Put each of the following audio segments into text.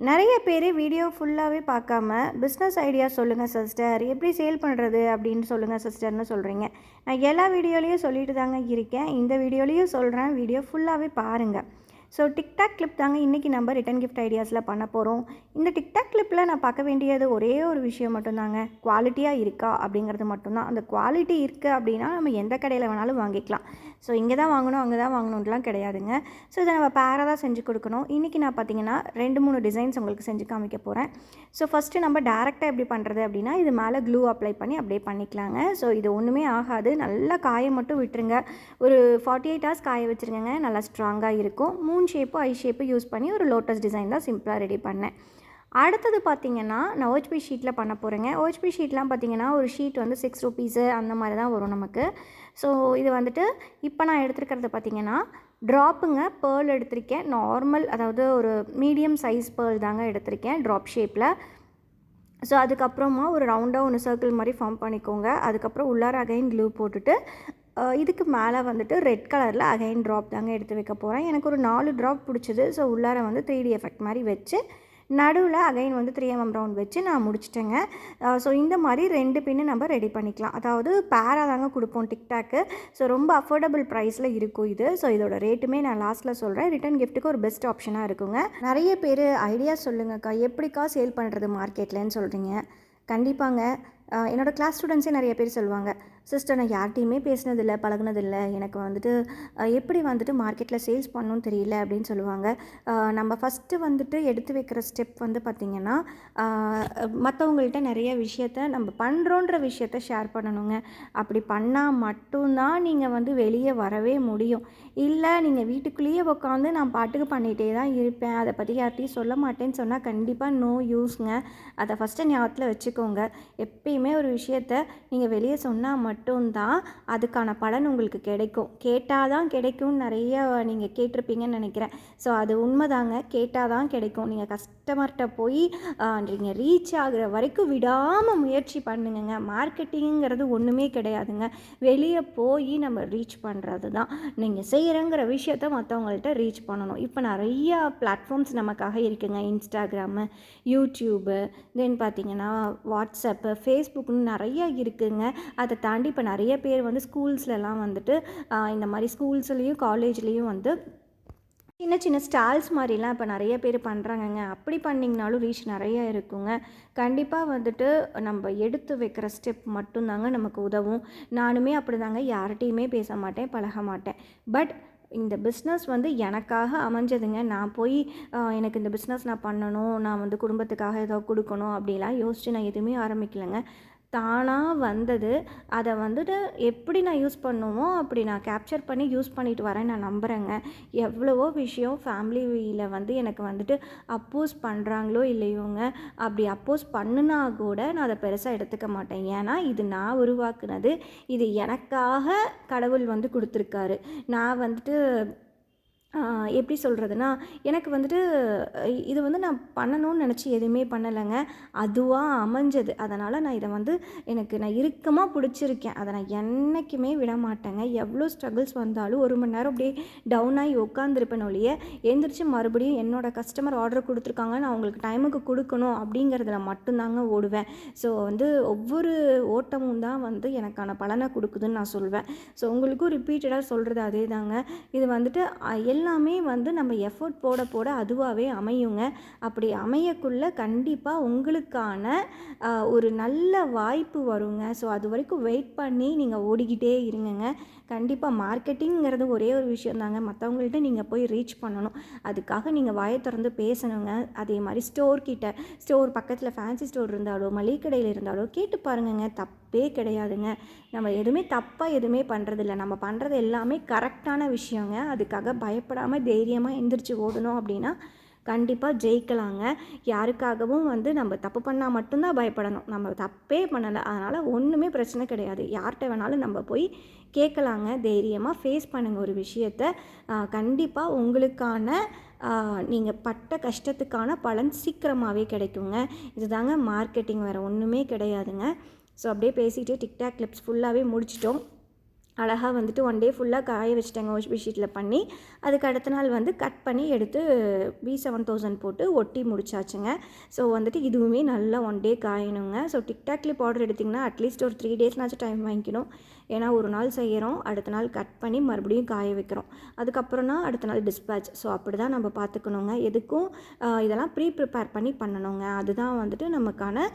நிறைய பேர் வீடியோ ஃபுல்லாகவே பார்க்காம பிஸ்னஸ் ஐடியா சொல்லுங்கள் சிஸ்டர், எப்படி சேல் பண்ணுறது அப்படின்னு சொல்லுங்கள் சிஸ்டர்னு சொல்கிறீங்க. நான் எல்லா வீடியோலையும் சொல்லிட்டு தாங்க இருக்கேன். இந்த வீடியோலையும் சொல்கிறேன், வீடியோ ஃபுல்லாகவே பாருங்கள். ஸோ டிக்டாக் கிளிப் தாங்க இன்றைக்கி நம்ம ரிட்டன் கிஃப்ட் ஐடியாஸில் பண்ண போகிறோம். இந்த டிக்டாக் கிளிப்பில் நான் பார்க்க வேண்டியது ஒரே ஒரு விஷயம் மட்டும்தாங்க, குவாலிட்டியாக இருக்கா அப்படிங்கிறது மட்டும்தான். அந்த குவாலிட்டி இருக்குது அப்படின்னா நம்ம எந்த கடையில் வேணாலும் வாங்கிக்கலாம். ஸோ இங்கே தான் வாங்கணும் அங்கே தான் வாங்கணுன்ட்டுலாம் கிடையாதுங்க. ஸோ இதை நம்ம பேராக தான் செஞ்சு கொடுக்கணும். இன்றைக்கி நான் பார்த்தீங்கன்னா 2-3 டிசைன்ஸ் உங்களுக்கு செஞ்சு காமிக்க போகிறேன். ஸோ ஃபஸ்ட்டு நம்ம டேரெக்டாக எப்படி பண்ணுறது அப்படின்னா, இது மேலே க்ளூ அப்ளை பண்ணி அப்படியே பண்ணிக்கலாங்க. ஸோ இது ஒன்றுமே ஆகாது, நல்லா காய மட்டும் விட்டுருங்க. ஒரு 48 ஹவர்ஸ் காய வச்சுருங்க, நல்லா ஸ்ட்ராங்காக இருக்கும். ஷேப்பு ஐ ஷேப்பு யூஸ் பண்ணி ஒரு லோட்டஸ் டிசைன் தான் சிம்பிளாக ரெடி பண்ணேன். அடுத்தது பார்த்திங்கன்னா நான் OHP ஷீட்டில் பண்ண போகிறேங்க. OHP ஷீட்லாம் பார்த்திங்கன்னா ஒரு ஷீட் வந்து 6 ருபீஸு அந்த மாதிரி தான் வரும் நமக்கு. ஸோ இது வந்துட்டு இப்போ நான் எடுத்துருக்கிறது பார்த்திங்கன்னா ட்ராப்புங்க, பேர்ல் எடுத்திருக்கேன். நார்மல், அதாவது ஒரு மீடியம் சைஸ் பேர்ல் தாங்க எடுத்திருக்கேன், ட்ராப் ஷேப்பில். ஸோ அதுக்கப்புறமா ஒரு ரவுண்டாக ஒன்று சர்க்கிள் மாதிரி ஃபார்ம் பண்ணிக்கோங்க. அதுக்கப்புறம் உள்ளார அகைன் க்ளூ போட்டுட்டு இதுக்கு மேலே வந்துட்டு ரெட் கலரில் அகைன் ட்ராப் தாங்க எடுத்து வைக்க போகிறேன். எனக்கு ஒரு 4 ட்ராப் பிடிச்சிது. ஸோ உள்ளார வந்து 3D எஃபெக்ட் மாதிரி வச்சு நடுவில் அகைன் வந்து 3mm ரவுண்ட் வச்சு நான் முடிச்சிட்டேங்க. ஸோ இந்த மாதிரி 2 பின்னு நம்ம ரெடி பண்ணிக்கலாம். அதாவது பேராக தாங்க கொடுப்போம் டிக்டாக்கு. ஸோ ரொம்ப அஃபோர்டபுள் ப்ரைஸில் இருக்கும் இது. ஸோ இதோட ரேட்டுமே நான் லாஸ்ட்டில் சொல்கிறேன். ரிட்டன் கிஃப்ட்டுக்கு ஒரு பெஸ்ட் ஆப்ஷனாக இருக்குங்க. நிறைய பேர் ஐடியா சொல்லுங்கக்கா, எப்படிக்கா சேல் பண்ணுறது மார்க்கெட்லன்னு சொல்கிறீங்க. கண்டிப்பாங்க. என்னோடய கிளாஸ் ஸ்டூடெண்ட்ஸே நிறைய பேர் சொல்லுவாங்க, சிஸ்டர் நான் யார்கிட்டையுமே பேசினதில்லை, பழகினதில்லை, எனக்கு வந்துட்டு எப்படி வந்துட்டு மார்க்கெட்டில் சேல்ஸ் பண்ணணும்னு தெரியல அப்படின்னு சொல்லுவாங்க. நம்ம ஃபஸ்ட்டு வந்துட்டு எடுத்து வைக்கிற ஸ்டெப் வந்து பார்த்திங்கன்னா, மற்றவங்கள்ட்ட நிறைய விஷயத்த நம்ம பண்ணுறோன்ற விஷயத்த ஷேர் பண்ணணுங்க. அப்படி பண்ணால் மட்டும்தான் நீங்கள் வந்து வெளியே வரவே முடியும். இல்லை நீங்கள் வீட்டுக்குள்ளேயே உட்காந்து நான் பாட்டுக்கு பண்ணிகிட்டே தான் இருப்பேன், அதை பற்றி யார்கிட்டையும் சொல்ல மாட்டேன்னு சொன்னால் கண்டிப்பாக நோ யூஸ்ங்க. அதை ஃபஸ்ட்டு ஞாபகத்தில் வச்சுக்கோங்க. எப்பயுமே ஒரு விஷயத்த நீங்கள் வெளியே சொன்னால் மட்டும்தான் அதுக்கான பலன் உங்களுக்கு கிடைக்கும். கேட்டால் தான் கிடைக்கும்னு நிறைய நீங்கள் கேட்டிருப்பீங்கன்னு நினைக்கிறேன். ஸோ அது உண்மைதாங்க, கேட்டால் தான் கிடைக்கும். நீங்கள் கஸ்டமர்கிட்ட போய் நீங்கள் ரீச் ஆகிற வரைக்கும் விடாமல் முயற்சி பண்ணுங்க. மார்க்கெட்டிங்கிறது ஒன்றுமே கிடையாதுங்க, வெளியே போய் நம்ம ரீச் பண்ணுறது தான். நீங்கள் செய்கிறங்கிற விஷயத்த மற்றவங்கள்ட்ட ரீச் பண்ணணும். இப்போ நிறையா பிளாட்ஃபார்ம்ஸ் நமக்காக இருக்குங்க. இன்ஸ்டாகிராமு, யூடியூபு, தென் பார்த்திங்கன்னா வாட்ஸ்அப்பு, ஃபேஸ்புக்னு நிறையா இருக்குதுங்க. அதை தாண்டி இப்போ நிறைய பேர் வந்து ஸ்கூல்ஸ்லலாம் வந்துட்டு இந்த மாதிரி ஸ்கூல்ஸ்லேயும் காலேஜ்லேயும் வந்து சின்ன சின்ன ஸ்டால்ஸ் மாதிரிலாம் இப்போ நிறைய பேர் பண்ணுறாங்கங்க. அப்படி பண்ணிங்கனாலும் ரீச் நிறையா இருக்குங்க. கண்டிப்பாக வந்துட்டு நம்ம எடுத்து வைக்கிற ஸ்டெப் மட்டும்தாங்க நமக்கு உதவும். நானுமே அப்படி தாங்க, யார்கிட்டையுமே பேச மாட்டேன், பழக மாட்டேன். பட் இந்த பிஸ்னஸ் வந்து எனக்காக அமைஞ்சதுங்க. நான் போய் எனக்கு இந்த பிஸ்னஸ் நான் பண்ணணும், நான் வந்து குடும்பத்துக்காக ஏதோ கொடுக்கணும் அப்படிலாம் யோசித்து நான் எதுவுமே ஆரம்பிக்கலைங்க. தானாக வந்தது. அதை வந்துட்டு எப்படி நான் யூஸ் பண்ணுமோ அப்படி நான் கேப்சர் பண்ணி யூஸ் பண்ணிட்டு வரேன், நான் நம்புகிறேங்க. எவ்வளவோ விஷயம் ஃபேமிலியில் வந்து எனக்கு வந்துட்டு அப்போஸ் பண்ணுறாங்களோ இல்லையோங்க, அப்படி அப்போஸ் பண்ணுனா கூட நான் அதை பெருசாக எடுத்துக்க மாட்டேன். ஏன்னா இது நான் உருவாக்குனது, இது எனக்காக கடவுள் வந்து கொடுத்துருக்காரு. நான் வந்துட்டு எப்படி சொல்கிறதுனா, எனக்கு வந்துட்டு இது வந்து நான் பண்ணணும்னு நினச்சி எதுவுமே பண்ணலைங்க, அதுவாக அமைஞ்சது. அதனால் நான் இதை வந்து நான் இறுக்கமாக பிடிச்சிருக்கேன். அதை நான் என்றைக்குமே விட மாட்டேங்க. எவ்வளோ ஸ்ட்ரகிள்ஸ் வந்தாலும் 1 மணி நேரம் அப்படியே டவுன் ஆகி உட்காந்துருப்பேன் ஒழிய, எழுந்திரிச்சு மறுபடியும் என்னோடய கஸ்டமர் ஆர்டர் கொடுத்துருக்காங்க, நான் அவங்களுக்கு டைமுக்கு கொடுக்கணும் அப்படிங்கிறதுல மட்டும்தாங்க ஓடுவேன். ஸோ வந்து ஒவ்வொரு ஓட்டமும் தான் வந்து எனக்கான பலனை கொடுக்குதுன்னு நான் சொல்வேன். ஸோ உங்களுக்கும் ரிப்பீட்டடாக சொல்கிறது அதே தாங்க. இது வந்துட்டு எல்லாமே வந்து நம்ம எஃபோர்ட் போட போட அதுவாகவே அமையுங்க. அப்படி அமையக்குள்ளே கண்டிப்பாக உங்களுக்கான ஒரு நல்ல வாய்ப்பு வருங்க. ஸோ அது வரைக்கும் வெயிட் பண்ணி நீங்கள் ஓடிக்கிட்டே இருங்கங்க. கண்டிப்பாக மார்க்கெட்டிங்கிறது ஒரே ஒரு விஷயம் தாங்க, மற்றவங்கள்ட்ட நீங்கள் போய் ரீச் பண்ணணும். அதுக்காக நீங்கள் வாயை திறந்து பேசணுங்க. அதே மாதிரி ஸ்டோர் பக்கத்தில் ஃபேன்சி ஸ்டோர் இருந்தாலோ மளிகை கடையில் இருந்தாலோ கேட்டு பாருங்கங்க, தப்பே கிடையாதுங்க. நம்ம எதுவுமே தப்பாக எதுவுமே பண்ணுறதில்ல, நம்ம பண்ணுறது எல்லாமே கரெக்டான விஷயங்க. அதுக்காக பயப்படாமல் தைரியமாக எந்திரிச்சு ஓடணும் அப்படின்னா கண்டிப்பாக ஜெயிக்கலாங்க. யாருக்காகவும் வந்து நம்ம தப்பு பண்ணால் மட்டும்தான் பயப்படணும், நம்ம தப்பே பண்ணலை, அதனால் ஒன்றுமே பிரச்சனை கிடையாது. யார்கிட்ட வேணாலும் நம்ம போய் கேட்கலாங்க. தைரியமாக ஃபேஸ் பண்ணுங்கள் ஒரு விஷயத்தை. கண்டிப்பாக உங்களுக்கான நீங்கள் பட்ட கஷ்டத்துக்கான பலன் சீக்கிரமாகவே கிடைக்குங்க. இதுதாங்க மார்க்கெட்டிங், வேறு ஒன்றுமே கிடையாதுங்க. ஸோ அப்படியே பேசிகிட்டு டிக்டாக் கிளிப்ஸ் ஃபுல்லாகவே முடிச்சிட்டோம். அழகாக வந்துட்டு ஒன் டே ஃபுல்லாக காய வச்சுட்டேங்க வாஷ் ஷீட்டில் பண்ணி. அதுக்கு அடுத்த நாள் வந்து கட் பண்ணி எடுத்து B7000 போட்டு ஒட்டி முடிச்சாச்சுங்க. ஸோ வந்துட்டு இதுவுமே நல்லா ஒன் டே காயணுங்க. ஸோ டிக்டாக் கிளிப் ஆர்டர் எடுத்திங்கன்னா அட்லீஸ்ட் ஒரு 3 டேஸ்னாச்சும் டைம் வாங்கிக்கணும். ஏன்னா ஒரு நாள் செய்கிறோம், அடுத்த நாள் கட் பண்ணி மறுபடியும் காய வைக்கிறோம், அதுக்கப்புறம் தான் அடுத்த நாள் டிஸ்பேச். ஸோ அப்படி தான் நம்ம பார்த்துக்கணுங்க. எதுக்கும் இதெல்லாம் ப்ரிப்பேர் பண்ணி பண்ணணுங்க. அதுதான் வந்துட்டு நமக்கான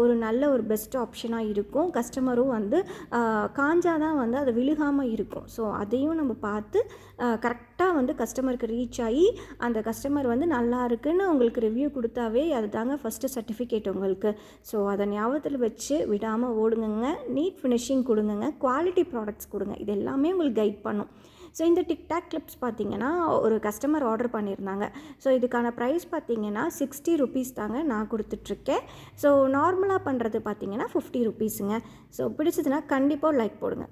ஒரு நல்ல ஒரு பெஸ்ட் ஆப்ஷனாக இருக்கும். கஸ்டமரும் வந்து காஞ்சாதான் வந்து அது விழுகாமல் இருக்கும். ஸோ அதையும் நம்ம பார்த்து கரெக்டாக வந்து கஸ்டமருக்கு ரீச் ஆகி அந்த கஸ்டமர் வந்து நல்லா இருக்குன்னு உங்களுக்கு ரிவ்யூ கொடுத்தாவே அது தாங்க ஃபஸ்ட்டு சர்டிஃபிகேட் உங்களுக்கு. ஸோ அதை ஞாபகத்தில் வச்சு விடாமல் ஓடுங்கங்க. நீட் ஃபினிஷிங் கொடுங்கங்க, குவாலிட்டி ப்ராடக்ட்ஸ் கொடுங்க. இது எல்லாமே உங்களுக்கு கைட் பண்ணும். ஸோ இந்த டிக்டாக் கிளிப்ஸ் பார்த்திங்கன்னா ஒரு கஸ்டமர் ஆர்டர் பண்ணியிருந்தாங்க. ஸோ இதுக்கான ப்ரைஸ் பார்த்திங்கன்னா 60 ருபீஸ் தாங்க நான் கொடுத்துட்ருக்கேன். ஸோ நார்மலாக பண்ணுறது பார்த்திங்கன்னா 50 ருபீஸுங்க. ஸோ பிடிச்சதுன்னா கண்டிப்பாக லைக் போடுங்க.